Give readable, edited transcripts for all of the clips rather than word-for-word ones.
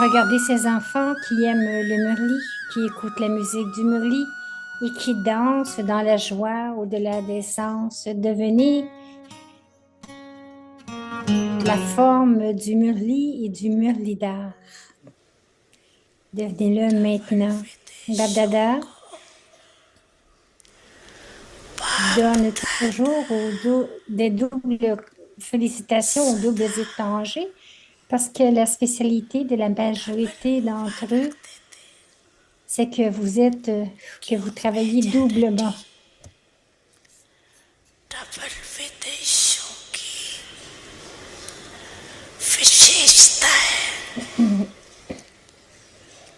regarder ces enfants qui aiment le Murli, qui écoutent la musique du Murli et qui dansent dans la joie au-delà des sens. Devenez la forme du Murli et du Murlidar. Devenez-le maintenant. Babdada donne toujours des doubles félicitations aux doubles étrangers parce que la spécialité de la majorité d'entre eux, c'est que que vous travaillez doublement. Double विदेशों की विशेषता है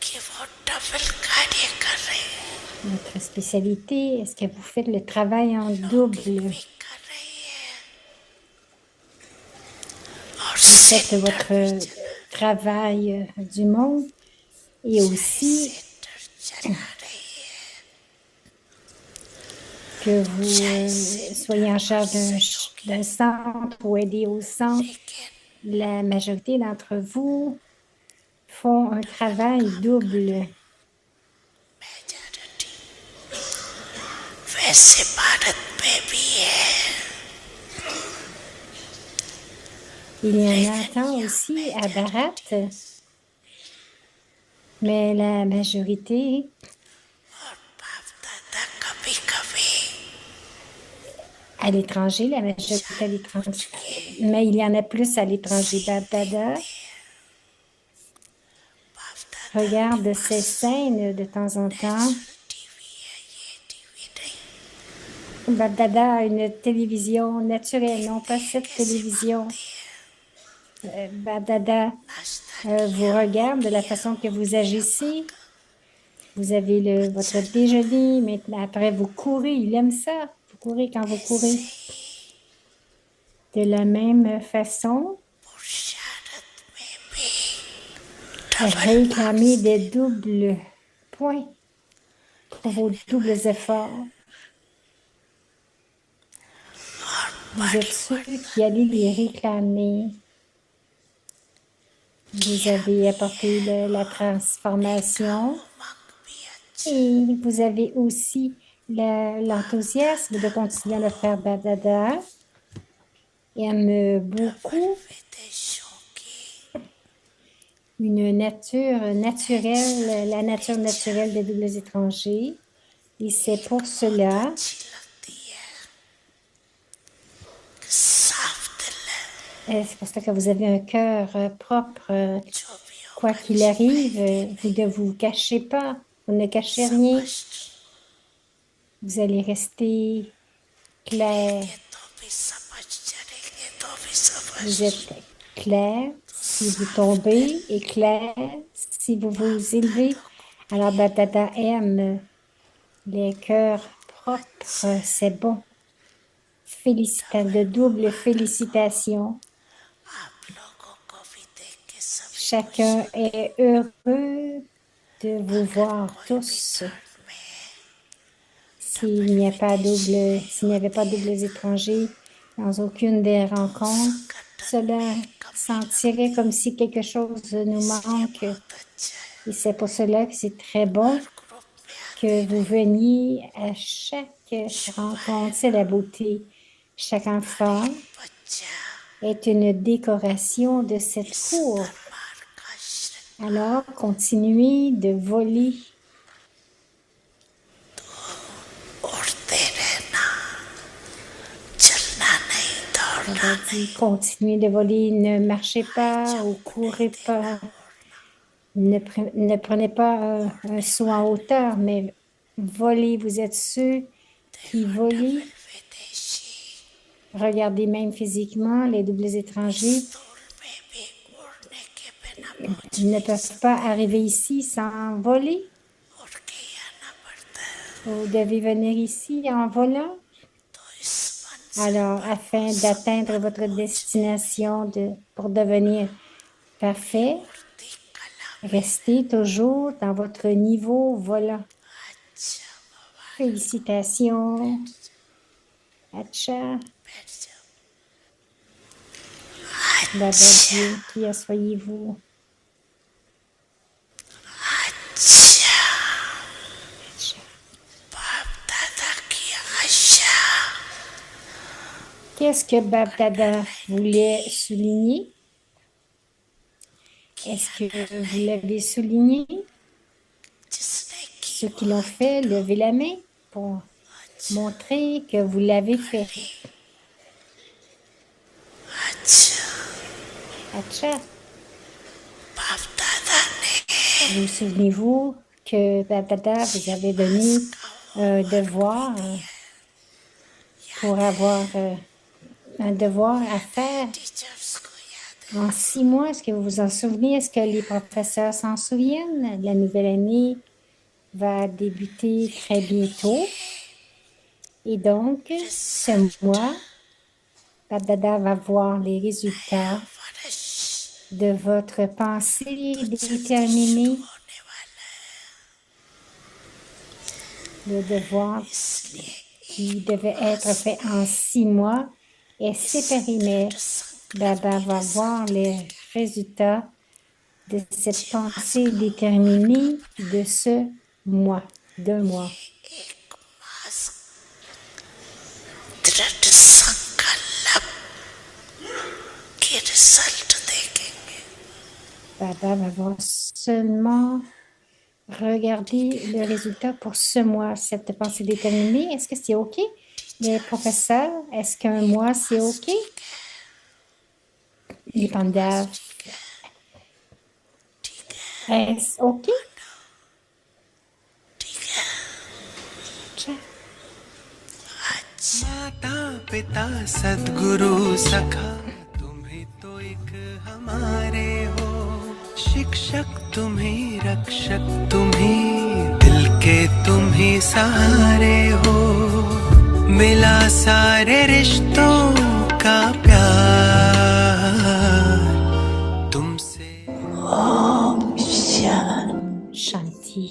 कि वो डबल कार्य कर रहे हैं Votre spécialité, est-ce que vous faites le travail en double? भी कर रही है और Vous faites centre votre travail du monde et aussi centre चला रही है que vous soyez en charge d'un centre ou aider au centre. लेकिन La majorité d'entre vous font un travail double. Majority वैसे भारत में भी है Il y en a tant aussi à Bharat, mais la majorité, और बाप दादा कभी कभी à l'étranger, la majorité à l'étranger, mais il y en a plus à l'étranger. Babdada बाप दादा regarde ces scènes de temps en temps. TV है ये टीवी नहीं Babdada a une télévision naturelle, non pas cette कैसे télévision. भागती है Babdada नाश्ता vous किया regarde de la façon que vous agissez. Vous avez votre déjeuner, maintenant après vous courez, il aime ça. Vous courez quand vous courez. De la même façon, पुरुषार्थ में भी réclamez des doubles points pour vos doubles efforts. Vous êtes ceux qui allez les réclamer. Vous avez apporté la transformation et vous avez aussi l'enthousiasme de continuer à le faire. Babdada aime beaucoup विदेशों की une nature naturelle, la nature naturelle des doubles étrangers. Et c'est pour cela अच्छी लगती है साफ दिल है c'est pour ça que vous avez un cœur propre. जो भी Quoi होगा qu'il arrive, vous ne vous cachez pas, vous ne cachez rien. Vous allez rester clair. तो भी समझ चलेंगे तो भी समझ Vous êtes clair si vous tombez et clair si vous vous élevez. Alors, Batata aime les cœurs propres, c'est bon. Félicitations, de double félicitations. आप लोगों को भी देख के सभी Chacun est heureux de vous voir tous. S'il n'y a pas s'il n'y avait pas doubles étrangers dans aucune des rencontres, cela sentirait comme si quelque chose nous manque. Et c'est pour cela que c'est très bon que vous veniez à chaque rencontre. C'est la beauté. Chaque enfant est une décoration de cette cour. Alors, continuez de voler. उड़ते रहना चलना नहीं On दौड़ना va dire, continuez de voler, ne marchez pas ou courez pas. Ne prenez pas un saut en hauteur, mais volez. Vous êtes ceux qui volent. विदेशी Regardez même physiquement, les doubles étrangers धूल में भी उड़ने के बिना पहुंच ne peuvent pas arriver ici sans voler. उड़ के ही आना पड़ता है Vous devez venir ici en volant. तो इस मन Alors, afin d'atteindre votre destination pour devenir parfait, मूर्ति कला restez toujours dans votre niveau volant. अच्छा बाबा Félicitations. Acha. बैठ जाओ Baba Dieu, qui soyez-vous? Qu'est-ce que Bab Dada voulait souligner? Est-ce que vous l'avez souligné? जिसने की Ceux वो qui l'ont fait, levez la main pour montrer que vous l'avez fait. अच्छा Acha, बाप दादा ने vous souvenez-vous que Bab Dada vous avait मास donné का un homework devoir दिया pour याद है avoir un devoir à याद है faire टीचर्स को याद है en 6 mois? Est-ce que vous vous en souvenez? Est-ce que les professeurs s'en souviennent? La nouvelle année va débuter très लेकिन bientôt. ये Et donc, ce result mois, Dada va voir les résultats वर्ष de votre pensée बहुत जल्दी शुरू déterminée, होने वाला le devoir है इसलिए qui एक devait être मास fait en में 6 mois est इस séparé, दृढ़ mais संकल्प Baba के va voir रिजल्ट les देखें résultats de cette जी मास pensée का होमवर्क déterminée देना de ce mois, d'un mois. ये एक मास दृढ़ संकल्प के रिजल्ट देखेंगे Baba va voir seulement regarder ठीक है le ना résultat pour ce mois, cette pensée déterminée. Est-ce que c'est OK? Les teachers professeurs, est-ce qu'un एक mois, c'est मास OK? ठीक है Les एक मास pandas, ठीक है ठीक है est-ce OK? ठीक है Cha. अच्छा माता पिता सद्गुरु सखा तुम्ही तो एक हमारे हो शिक्षक तुम्ही रक्षक तुम्ही दिल के तुम्ही सहारे हो मिला सारे रिश्तों का प्यार तुमसे Shanti.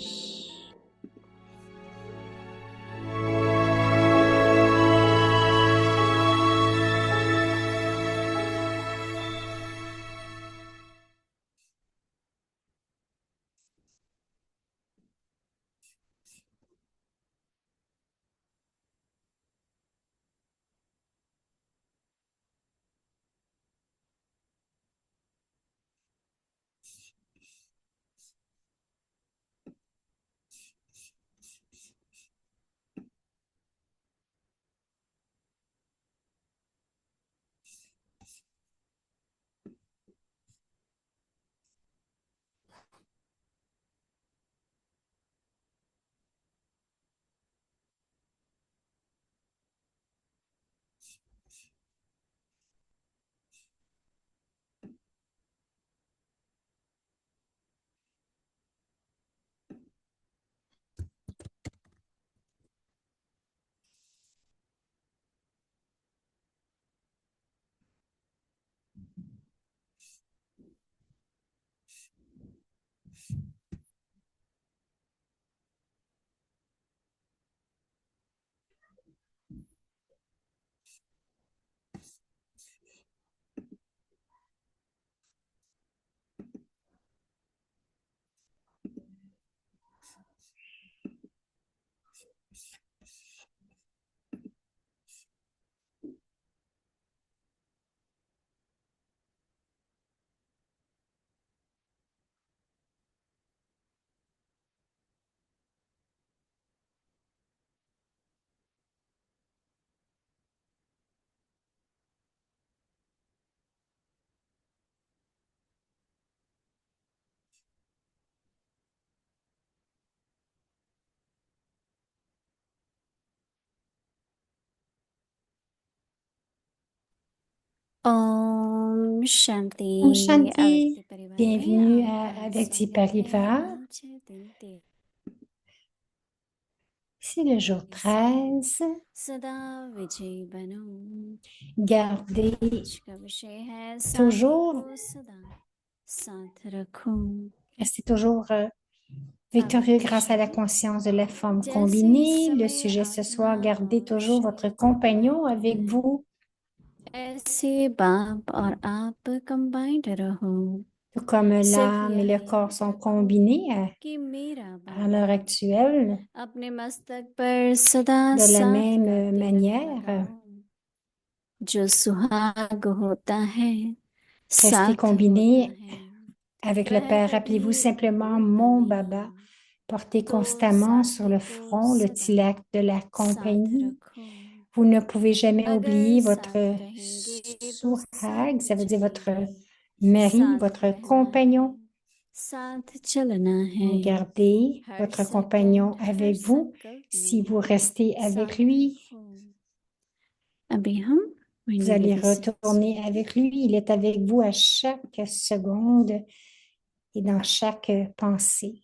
ओम Om शांति Shanti. अव्यक्त परिवार में Bienvenue à आपका Avecti स्वागत है Parivar. आज दिन 13 C'est le jour से 13. सदा विजयी बनो Gardez आज का विषय है साथी toujours, को सदा साथ रखो restez toujours victorieux अव्यक्त grâce à la शब्द conscience de la forme जैसे combinée. Le समय sujet ce आत्मा soir, gardez और toujours votre शरीर को compagnon मिलाता avec है vous, ऐसे बाप और आप कंबाइंड रहो tout comme सिर्फ l'âme et यह le corps याद sont रखो combinés कि मेरा à l'heure बाप actuelle अपने मस्तक पर सदा de la साथ même का तिलक manière. लगाओ जो सुहाग होता है Restez साथ होता combinés है avec le वह Père. कभी Rappelez-vous simplement दूर mon नहीं Baba. Portez तो constamment sur साथों le को front le सदा tilak de la साथ compagnie. रखो Vous ne pouvez jamais अगर oublier votre साथ रहेंगे तो suhag, साथ ça veut dire votre चलेंगे mari, साथ votre रहना है compagnon. साथ चलना है Gardez हर votre compagnon सेकंड हर avec vous संकल्प si vous में restez avec साथ lui. रखो अभी हम Vous Winnie allez Baby Singh retourner सुनेंगे avec lui. Il est avec vous à chaque seconde et dans chaque pensée.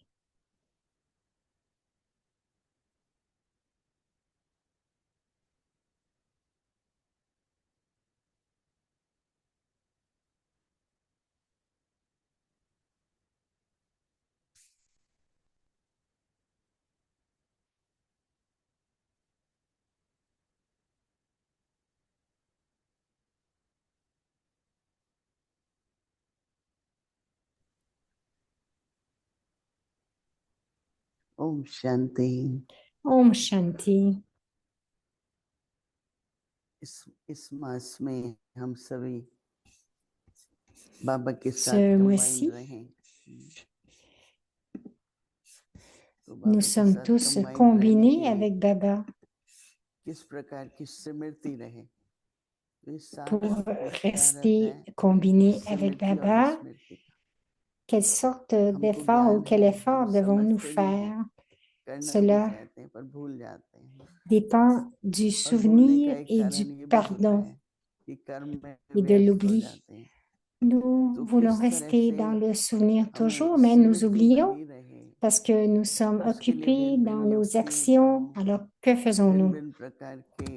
Om Shanti. Om Shanti. इस मास में हम सभी बाबा के साथ Ce कंबाइन mois-ci, रहें। तो nous बाबा के sommes साथ tous कंबाइन रहने combinés के avec Baba किस प्रकार की स्मृति रहे। तो ये pour सारा पुरस्कार है rester combinés avec स्मृति और Baba. विस्मृति का। Quelle sorte हमको d'effort ou ज्ञान quel है, effort हम devons-nous समझते भी हैं, faire? करना भी Cela चाहते हैं पर भूल जाते हैं। dépend du और भूलने का souvenir एक et कारण du ये भी होता pardon है कि कर्म में et de व्यस्त हो l'oubli. जाते हैं। Nous तो voulons किस तरह rester से dans le souvenir हमें toujours, mais nous स्मृति oublions बनी रहे, parce que nous sommes उसके लिए occupés भिन्न dans भिन्न nos युक्तियां actions. कहो, Alors, que भिन्न faisons-nous? भिन्न प्रकार के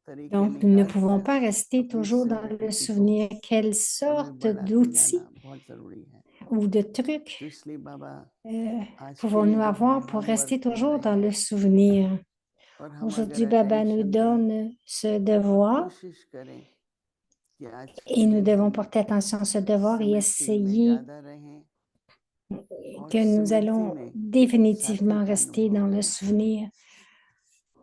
तरीके Donc, nous ne निकाल pouvons कर pas rester अपनी toujours dans le स्मृति को souvenir. Quelle हमें sorte बढ़ाते d'outils जाना बहुत जरूरी है। ou de trucs तो इसलिए बाबा आज के pouvons-nous जो avoir pour होमवर्क rester दे toujours रहे dans le हैं, souvenir? और हम अगर Aujourd'hui, Baba nous अटेंशन दें donne ce और devoir कोशिश करें कि आज के et nous दिन devons हम porter attention à ce devoir et स्मृति में essayer ज्यादा रहें और que nous स्मृति allons में साथी définitivement का rester अनुभव dans le लें। souvenir.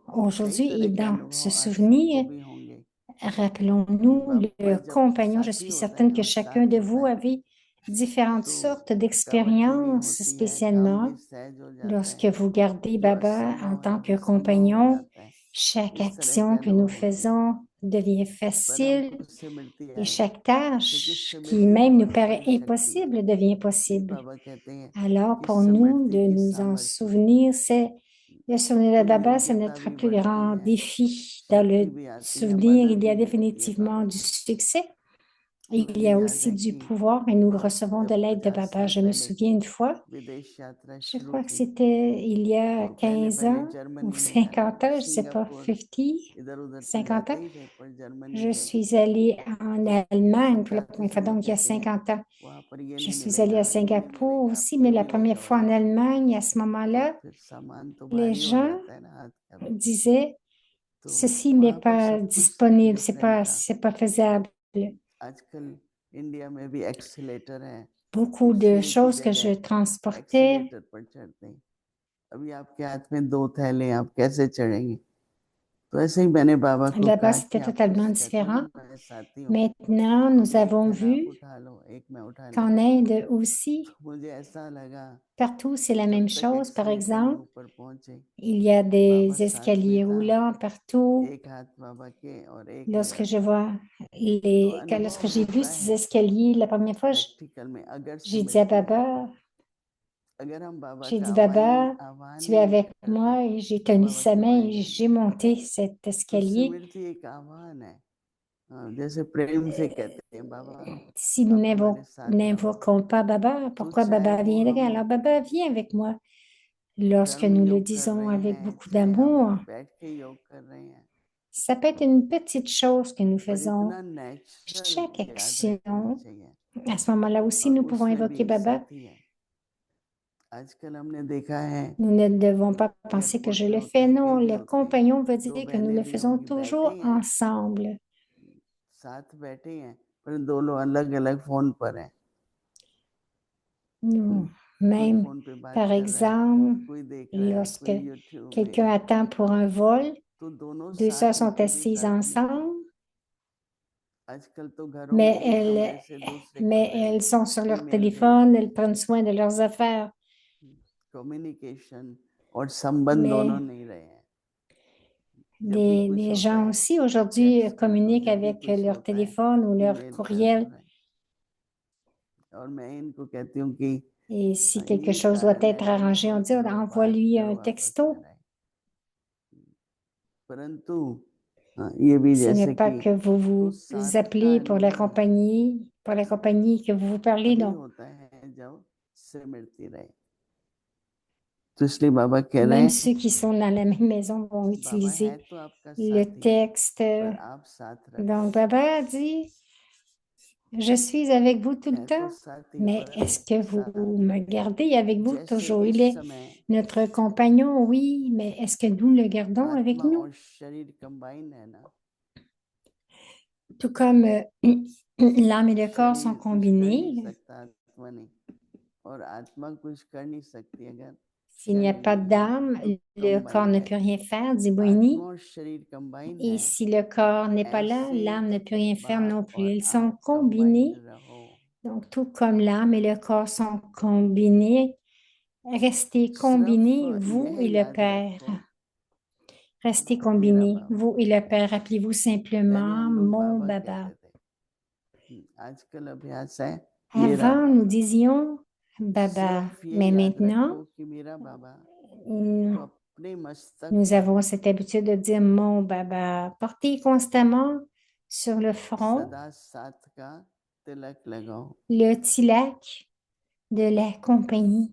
कई Aujourd'hui तरह et के dans ce अनुभव आज सबको souvenir, भी होंगे कि rappelons-nous बाबा le जब compagnon. Je साथी suis होता certaine है que और chacun साथ de होता vous है avait différentes तो sortes थकावट भी नहीं d'expériences, होती है, काम spécialement भी सहज हो जाता lorsque है, vous gardez जो Baba en असंभव है tant que वो संभव हो compagnon. जाता है। Chaque इस तरह के action que nous अनुभव होते हैं faisons devient पर facile हमको स्मृति et आए chaque क्योंकि tâche qui स्मृति même nous बहुत paraît बड़ी शक्ति है। impossible devient इसलिए possible. बाबा कहते हैं Alors कि pour nous स्मृति de की nous en सामर्थ्य souvenir, c'est le souvenir तो de Baba, c'est योग्यता notre भी plus बढ़ती grand है, défi. Dans शक्ति le भी आती है, souvenir, मदद il y a भी मिलती है définitivement बाबा du की। succès. तो Il y a मुझे याद aussi है du कि pouvoir et nous recevons de जब l'aide de 50 Baba. साल Je me पहले souviens une fois, विदेश यात्रा je शुरू crois que की c'était il y a तो पहले 15 पहले ans ou जर्मनी में जाना, 50 ans, je ne sais pas, Singapore 50, इधर उधर तो 50 जाते ans. ही थे पर जर्मनी Je गए suis allée en तो Allemagne pour la समझाते première fois, समय donc il y a कहते हैं 50 ans. वहाँ पर ये Je नहीं suis allée à मिलेगा, ये नहीं Singapour मिलेगा, aussi, mais फिर la भी ले première fois जाओ। en Allemagne, à ce तो moment-là, फिर सामान तो les भारी हो gens जाता है ना हाथ का भी। disaient, तो ceci n'est वहाँ पर pas सब कुछ disponible, डिफरेंट था। c'est pas faisable. आजकल इंडिया में भी एक्सीलेटर है, Beaucoup कुर्सी de एक ही choses que je जगह transportais, एक्सीलेटर पर चढ़ते हैं। अभी आपके हाथ में 2 थैले, आप कैसे चढ़ेंगे? तो ऐसे ही मैंने बाबा को là-bas, कहा कि c'était आप totalement कुछ कहते हो ना, différent. मैं साथी हूँ, Maintenant, तो nous एक avons थैला आप vu उठा लो, एक मैं उठा qu'en लेता हूँ। Inde aussi, तो मुझे ऐसा लगा partout, c'est la जब même तक chose. Par एक्सीलेटर में exemple, ऊपर पहुंचे, il y a बाबा des साथ में escaliers था, roulants partout. एक हाथ बाबा के और एक Lorsque मेरा je था। vois तो lorsque अनुभव j'ai vu होता ces है escaliers la première fois, practical में, अगर j'ai dit à स्मृति है, Baba, अगर हम बाबा j'ai का dit, Baba, आह्वान tu es ही नहीं avec करते moi et j'ai तो tenu बाबा sa क्यों main et आएंगे? j'ai monté cet तो escalier. स्मृति एक आह्वान है। हाँ, जैसे प्रेम से कहते हैं बाबा Si nous आप हमारे साथ रहो, n'invoquons pas Baba, तो pourquoi चाहे Baba वो viendrait? हम Alors Baba vient avec moi. Lorsque कर्म nous le योग कर disons रहे avec हैं, beaucoup चाहे हम d'amour, बैठ के योग कर रहे हैं, ça peut être une petite chose que nous पर faisons. इतना नेचुरल Chaque याद रखना action, चाहिए à ce moment-là aussi, और nous pouvons उसमें भी invoquer एक Baba. साथी है। आजकल हमने देखा है Nous ne devons pas penser que airport je पे le होते fais. हैं, Non, कहीं भी le होते हैं, compagnon veut 2 dire que nous बहनें le भी faisons होंगी, बैठे toujours ही हैं, ensemble. साथ बैठे ही हैं, पर 2 लोग अलग अलग फोन पर हैं। Nous, कोई même, फोन पे बात par कर रहा है, exemple, कोई देख रहा है, lorsque कोई यूट्यूब में, quelqu'un attend pour un vol, तो दोनों 2 sœurs साथ sont होके भी assises साथ नहीं। ensemble. आजकल तो घरों में भी हम जैसे दूसरे mais कमरे में elles sont sur leur email téléphone, elles prennent soin de leurs affaires. Communication और संबंध Mais दोनों नहीं रहे हैं। जब भी कुछ des होता gens है aussi aujourd'hui टेक्स्ट कर दो, communiquent जब भी avec कुछ leur होता है téléphone ou leur ईमेल कर courriel. दो है। और मैं इनको कहती हूँ कि Et si quelque यही chose doit कारण être है arrangé, on देखो dit चलो बात envoie-lui करो un आपस में texto. रहे। परंतु ये भी Ce n'est जैसे pas कि que vous तो vous साथ का appelez अनुभव pour la compagnie que vous vous parlez, तभी non. होता है जब सिमरती रहे। तो इसलिए बाबा कह रहे Même हैं ceux qui sont dans la même maison vont बाबा है utiliser तो आपका le साथी texte. पर आप साथ रखो। Donc, Baba dit, je suis avec vous tout le है तो temps, साथी mais पर est-ce que साथ vous me gardez avec vous जैसे toujours? Il इस est समय notre compagnon, oui, mais est-ce que nous le gardons avec आत्मा nous? और शरीर कंबाइन है ना। Tout comme l'âme et le corps sont शरीर कुछ कर नहीं combinés, सकता आत्मा नहीं, और आत्मा कुछ कर नहीं सकती अगर s'il n'y a शरीर pas नहीं है d'âme, तो le corps कंबाइन ne है। peut rien faire, dit आत्मा Boini. और शरीर कंबाइन Et है, si le corps n'est pas là, ऐसे l'âme ne peut rien faire non बाप plus. और Ils sont आप कंबाइंड combinés. रहो। Donc, tout comme l'âme et le corps sont combinés, restez सिर्फ combinés, vous यह et le याद Père. रखो Restez मेरा combinés, बाबा। vous et le Père. Appelez-vous पहले simplement हम लोग mon बाबा Baba. कहते थे, आजकल अभ्यास है मेरा। Avant, nous disions Baba, सिर्फ ये mais याद maintenant, रखो कि मेरा बाबा nous तो अपने मस्तक nous पर avons cette habitude de dire mon Baba. Portez constamment sur le front सदा साथ का तिलक लगाओ, le tilak de la compagnie.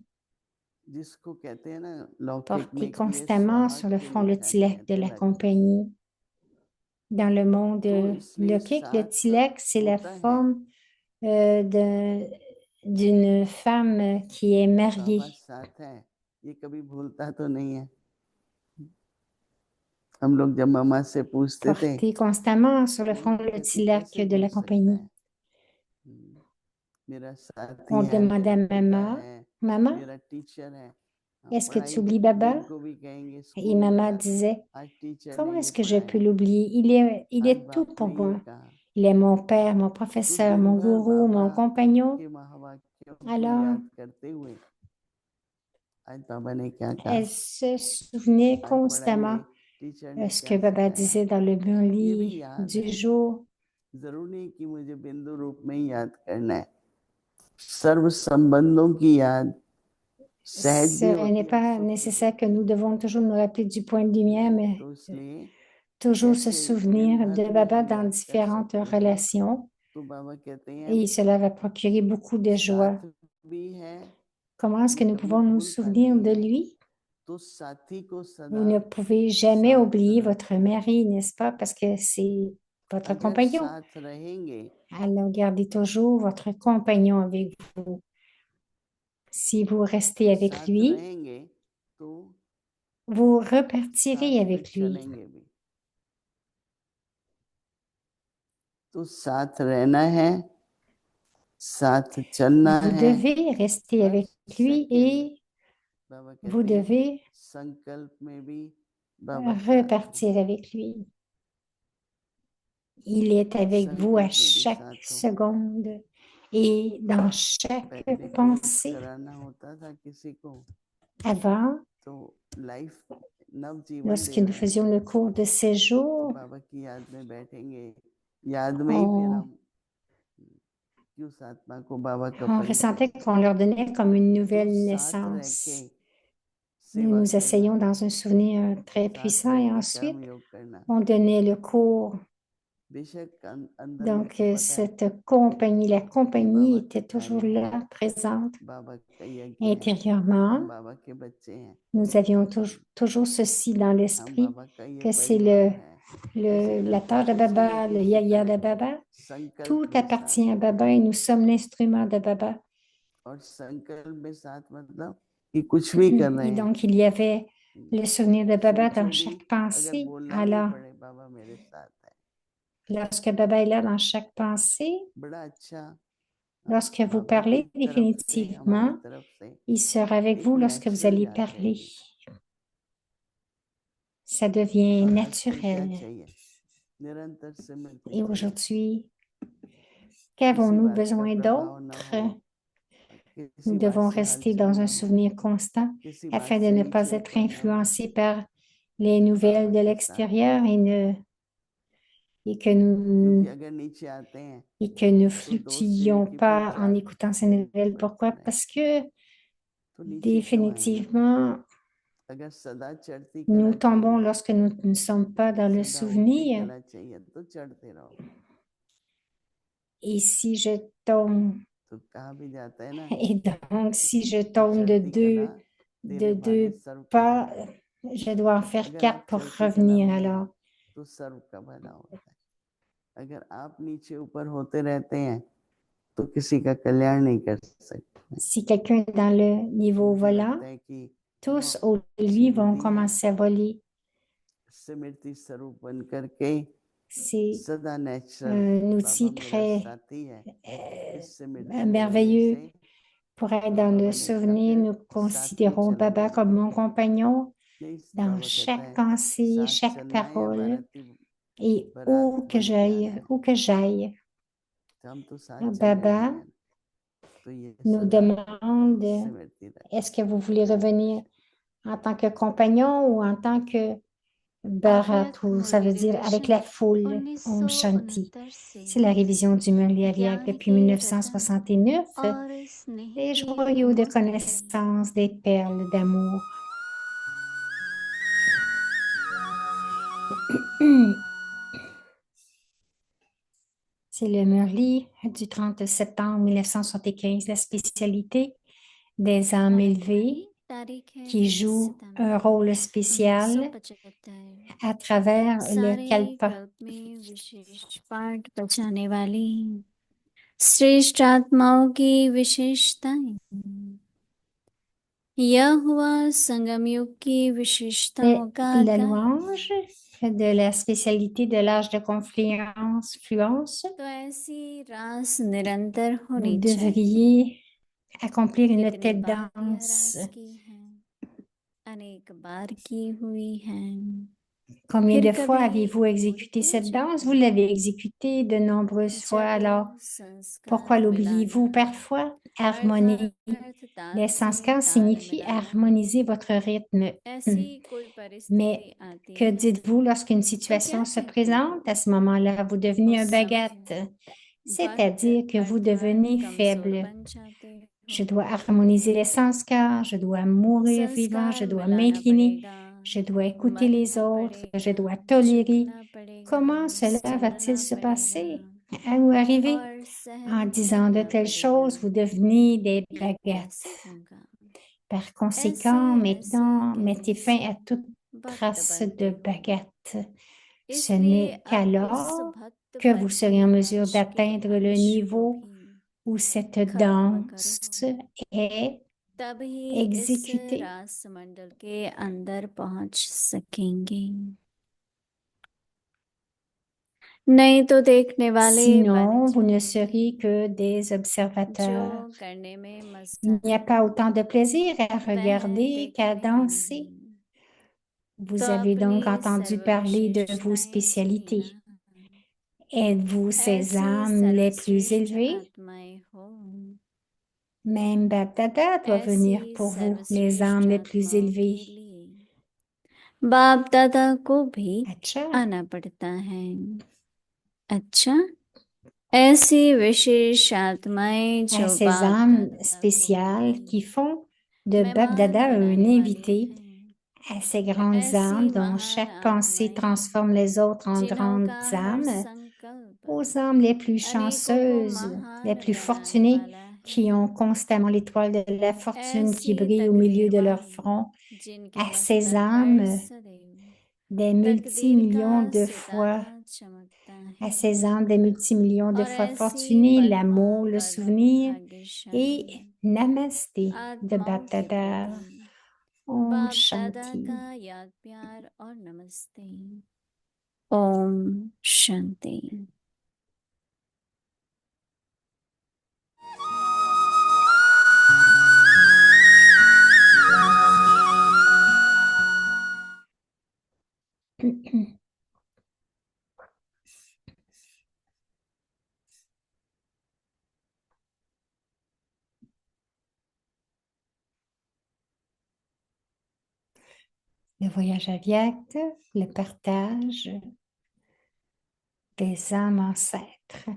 जिसको कहते हैं ना लौकिक Portez में कि ये constamment सुहाग sur le की front le निशानी tilak है, de la तिलक। compagnie. Dans le monde तो इसलिए lokique, le साथ tilak, c'est la होता है, forme d'une femme qui est बाबा mariée. साथ है, ये कभी भूलता तो नहीं है। हम लोग जब मामा से पूछते थे Portez constamment sur le तो वो front le कहती tilak कैसे de भूल la सकता compagnie. है। मेरा साथी On है, demandait मेरा à पिता maman, है, maman, मेरा टीचर है। est-ce que tu पढ़ाई oublies Baba? जिनको भी कहेंगे Et स्कूल में maman जाते disait, आज टीचर comment ने ये est-ce que je peux पढ़ाया, l'oublier? Il आज est tout बाप pour ने ये moi. कहा। Il est mon père, mon तो professeur, दिन mon भर gourou, बाबा mon compagnon. के महावाक्यों को Alors, याद करते हुए आज बाबा ने क्या कहा, elle se souvenait आज पढ़ाई constamment में टीचर ने ce क्या que Baba सिखाया। disait dans le ये भी Burli याद du है, jour. जरूर नहीं कि मुझे बिंदु रूप में ही याद करना है। सर्व संबंधों की याद सहज भी Ce होती n'est है और pas सुख भी nécessaire que देती nous devons toujours nous rappeler du point de lumière, है। mais तो इसलिए toujours se जैसे दिन souvenir भर de में Baba हम dans याद कर différentes सकते हैं, relations. तो बाबा कहते हैं Et cela va procurer beaucoup de joie. साथ भी है, Comment est-ce ये que nous कभी pouvons nous भूलता souvenir नहीं de है। lui? तो साथी को Vous सदा ne pouvez jamais साथ oublier votre रखो। mari, n'est-ce pas? Parce que c'est votre अगर compagnon. साथ रहेंगे Alors, gardez toujours votre compagnon avec vous. Si vous restez avec साथ lui, रहेंगे तो vous repartirez साथ में avec lui. चलेंगे भी। तो साथ रहना है, साथ चलना Vous है, devez rester हर avec lui सेकंड et बाबा vous कहते हैं devez संकल्प में भी बाबा साथ हैं, repartir avec lui. Il est avec vous à संकल्प में भी chaque साथ हो। seconde et dans chaque पहले कोर्स pensée. कराना होता था किसी को Avant, तो लाइफ नवजीवन lorsque दे nous रहे हैं, faisions le cours de तो séjour, बाबा की याद में बैठेंगे, याद में ही फिर हम कि उस आत्मा को बाबा का on परिचय ressentait दें। qu'on leur donnait comme une तो nouvelle साथ रह के naissance. Nous सेवा nous asseyons करना, dans un souvenir très साथ puissant रह et के ensuite कर्म योग करना। on donnait le cours. बेशक अंदर में Donc, तो पता है cette compagnie, la कि compagnie बाबा का était toujours कार्य है, là, présente बाबा का यज्ञ है, intérieurement. हम बाबा के बच्चे हैं, Nous avions toujours ceci dans हम l'esprit, बाबा का ये que c'est परिवार है। ऐसे la करते terre de कुछ नहीं Baba, le किसी yaya de तरह Baba. संकल्प Tout में appartient à साथ, Baba et nous sommes l'instrument de Baba. और संकल्प में साथ मतलब कि कुछ भी कर रहे Et हैं, donc, il y avait le souvenir de Baba सोचो dans भी chaque अगर pensée. बोलना भी Alors, पड़े बाबा मेरे साथ है, lorsque Baba est là dans chaque pensée, बड़ा अच्छा। lorsque vous बाबा की parlez तरफ से हमारी définitivement, तरफ से il sera avec एक vous lorsque vous natural allez याद parler. रहेगी। Ça devient और आजकल क्या naturel. चाहिए, निरंतर सिमरती Et चाहिए। aujourd'hui, Qu'avons-nous बात का besoin प्रभाव न d'autre? हो, Nous किसी बात devons से rester हलचल dans un न हो, souvenir constant किसी बात afin de से ne नीचे pas être ऊपर न हो, influencés par les nouvelles de बाबा के साथ। l'extérieur et que क्योंकि nous, अगर नीचे आते हैं et que nous तो दो सीढ़ी fluctuions की pas en पूजा écoutant ces nouvelles. Pourquoi? चढ़े, Parce que तो नीचे क्यों आए? définitivement, अगर सदा चढ़ती nous कला tombons चाहिए, lorsque nous ne sommes pas dans le सदा उठती souvenir. कला चाहिए, तो चढ़ते रहो। Et si je tombe, तो कहा भी जाता है ना, et donc si je कि tombe चढ़ती कला de तेरे भाने deux सर्व का pas, भला है। je dois en faire अगर 4 आप pour चढ़ती कला revenir में हैं alors. तो सर्व का भला होता है। अगर आप नीचे ऊपर होते रहते हैं तो किसी का कल्याण नहीं कर सकते। Si quelqu'un est dans le niveau मुझे volant, लगता है कि tous बहुत au अच्छी lui vont बुद्धि है, commencer à voler. स्मृति स्वरूप बन करके C'est सदा नेचुरल un बाबा outil मेरा très साथी है, इस स्मृति के वजह merveilleux से pour être dans बाबा le बने का souvenir. फिर Nous साथ में considérons चलने Baba comme लगे। mon compagnon यही dans बाबा कहता chaque है, pensée, साथ chaque चलना है या parole बाराती et बारात बन के आना है। où que j'aille. तो हम तो साथ चलने Baba लगे हैं, तो ये nous सदा demande, स्मृति est-ce रखें। que vous voulez revenir en tant que compagnon ou en tant que Bharatu, ça veut dire avec la foule, Om Shanti. 1969 से C'est la révision du Murli Ariak ज्ञान depuis के रतन 1969. और स्नेह Des के joyaux de मोती connaissance, des perles d'amour. C'est le Murli du 30 septembre 1975, la spécialité des âmes élevées तारीख है qui 30 jouent un सितंबर rôle spécial 1975 à travers le सारे kalpa. कल्प में विशेष पाठ बचाने वाली श्रेष्ठ आत्माओं की विशेषताएं। यह हुआ संगम युग की विशेषताओं का La आगाज। louange de la spécialité de l'âge de fluence. तो ऐसी रास निरंतर Vous होनी चाहिए। devriez accomplir une कितनी telle बार यह danse. रास की है, अनेक बार की हुई है। Combien फिर de fois कभी avez-vous exécuté cette danse? Vous l'avez exécutée de nombreuses fois. Alors, pourquoi संस्कार l'oubliez-vous मिलाना, parfois? Harmonie. अर्थ ताल Les से sanskars ताल signifient मिलाना। harmoniser votre rythme. ऐसी कोई Mais परिस्थिति आती que है dites-vous lorsqu'une तो क्या situation se कहते हैं? présente? À ce moment-là, vous devenez un उस bagat, समय c'est-à-dire que vous अर्थात devenez कमजोर faible. बन जाते Je हो। dois harmoniser les sanskars, je dois mourir vivant, je संस्कार dois मिलाना m'incliner, पड़ेगा, je dois écouter les मरना autres, je पड़ेगा, dois tolérer. झुकना पड़ेगा, Comment cela va-t-il सुनना se पड़ेगा passer ou arriver? और En सहन disant de करना telles पड़ेगा। choses, vous devenez des ये baguettes. कैसे होगा? Par ऐसे conséquent, ऐसे maintenant, mettez fin कैसे à toute भक्त trace बनते de हो? baguette. Ce इसलिए n'est अब इस qu'alors भक्त que vous पद serez के en mesure अंश के d'atteindre le अंश को niveau भी où cette खत्म danse करो, est तभी इस exécutée. रास मंडल के अंदर पहुंच सकेंगे। नहीं तो देखने वाले Sinon, vous ne बन serez que des जाएंगे। observateurs. जो करने में मस्त Il n'y a है pas autant de plaisir à वह regarder qu'à देखने में danser. नहीं। तो Vous avez donc अपनी entendu सर्व parler de vos विशेषताएं spécialités. जीना, Êtes-vous ces ऐसी âmes les plus सर्वश्रेष्ठ élevées? आत्माएं हो, Même Baptada doit venir ऐसी pour vous, les सर्वश्रेष्ठ âmes les plus आत्माओं के élevées. लिए बाप दादा को भी Acha. आना पड़ता है। अच्छा, ऐसी विशेष आत्माएं À जो ces बाप âmes दादा को spéciales भी qui font de मेहमान Bapdada un बनाने वाले invité, हैं। à ces grandes ऐसी âmes dont महान chaque pensée आत्माएं transforme les autres en जिन्हों grandes का हर âmes, संकल्प aux âmes les plus अनेकों को chanceuses, les महान plus बनाने fortunées, वाला है। qui ont constamment l'étoile de la fortune qui ऐसी brille au milieu de leur तकदीरवान front, जिनके à ces मस्तक पर âmes सदैव des तकदीर का multimillions de fois, सितारा चमकता à है। ces âmes des multimillions de और fois ऐसी fortunées, पद्मा l'amour, le परम souvenir भाग्यशाली et Namasté de आत्माओं के Bapdada. प्रति Om बाप दादा Shanti. का याद प्यार और नमस्ते। ओम Shanti. le voyage aviaque, le partage des âmes ancêtres.